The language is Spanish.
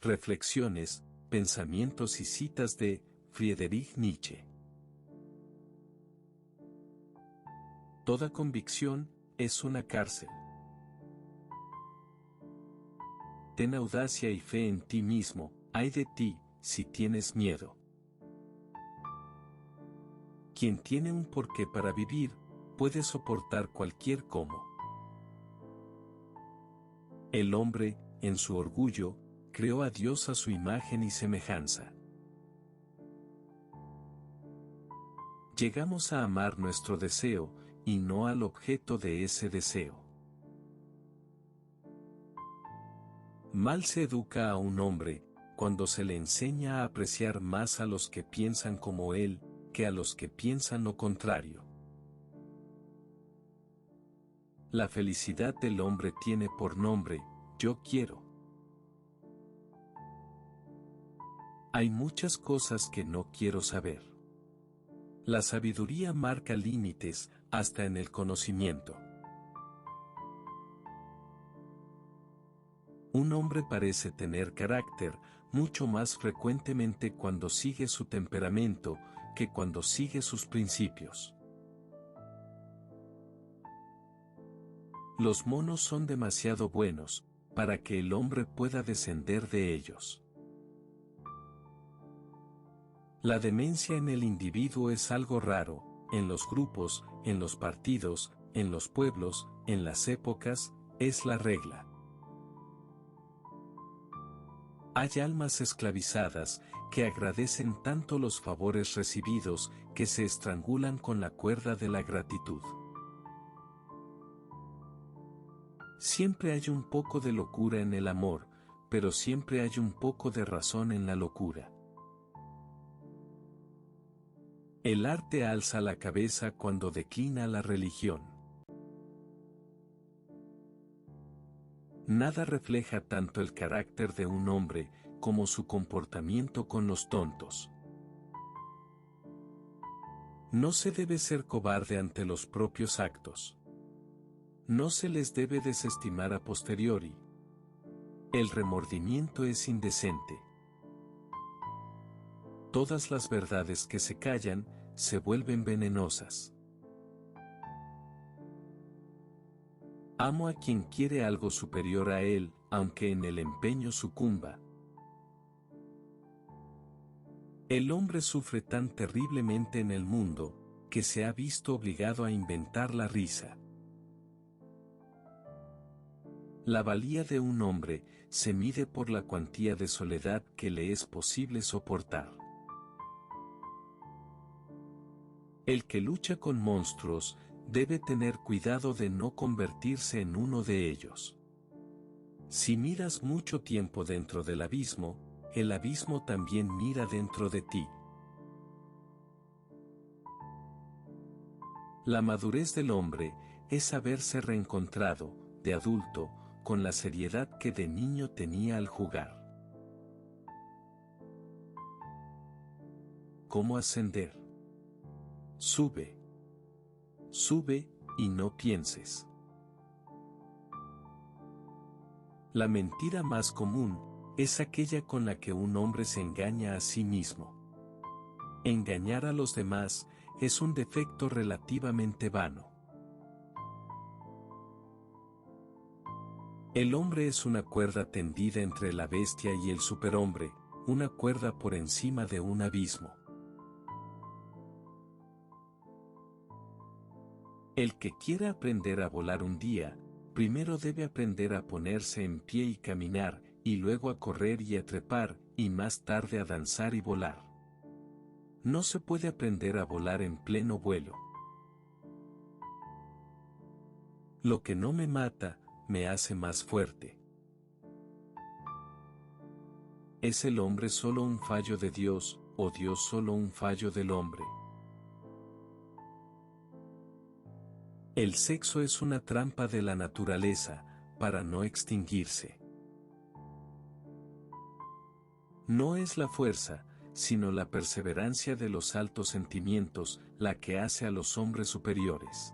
reflexiones, pensamientos y citas de Friedrich Nietzsche. Toda convicción es una cárcel. Ten audacia y fe en ti mismo, ay de ti, si tienes miedo. Quien tiene un porqué para vivir, puede soportar cualquier cómo. El hombre, en su orgullo, creó a Dios a su imagen y semejanza. Llegamos a amar nuestro deseo, y no al objeto de ese deseo. Mal se educa a un hombre, cuando se le enseña a apreciar más a los que piensan como él, que a los que piensan lo contrario. La felicidad del hombre tiene por nombre, yo quiero. Hay muchas cosas que no quiero saber. La sabiduría marca límites, hasta en el conocimiento. Un hombre parece tener carácter, mucho más frecuentemente cuando sigue su temperamento, que cuando sigue sus principios. Los monos son demasiado buenos, para que el hombre pueda descender de ellos. La demencia en el individuo es algo raro, en los grupos, en los partidos, en los pueblos, en las épocas, es la regla. Hay almas esclavizadas, que agradecen tanto los favores recibidos, que se estrangulan con la cuerda de la gratitud. Siempre hay un poco de locura en el amor, pero siempre hay un poco de razón en la locura. El arte alza la cabeza cuando declina la religión. Nada refleja tanto el carácter de un hombre, como su comportamiento con los tontos. No se debe ser cobarde ante los propios actos. No se les debe desestimar a posteriori. El remordimiento es indecente. Todas las verdades que se callan, se vuelven venenosas. Amo a quien quiere algo superior a él, aunque en el empeño sucumba. El hombre sufre tan terriblemente en el mundo, que se ha visto obligado a inventar la risa. La valía de un hombre se mide por la cuantía de soledad que le es posible soportar. El que lucha con monstruos, debe tener cuidado de no convertirse en uno de ellos. Si miras mucho tiempo dentro del abismo, el abismo también mira dentro de ti. La madurez del hombre es haberse reencontrado, de adulto, con la seriedad que de niño tenía al jugar. ¿Cómo ascender? Sube. Sube, y no pienses. La mentira más común, es aquella con la que un hombre se engaña a sí mismo. Engañar a los demás, es un defecto relativamente vano. El hombre es una cuerda tendida entre la bestia y el superhombre, una cuerda por encima de un abismo. El que quiera aprender a volar un día, primero debe aprender a ponerse en pie y caminar, y luego a correr y a trepar, y más tarde a danzar y volar. No se puede aprender a volar en pleno vuelo. Lo que no me mata, me hace más fuerte. ¿Es el hombre solo un fallo de Dios, o Dios solo un fallo del hombre? El sexo es una trampa de la naturaleza, para no extinguirse. No es la fuerza, sino la perseverancia de los altos sentimientos, la que hace a los hombres superiores.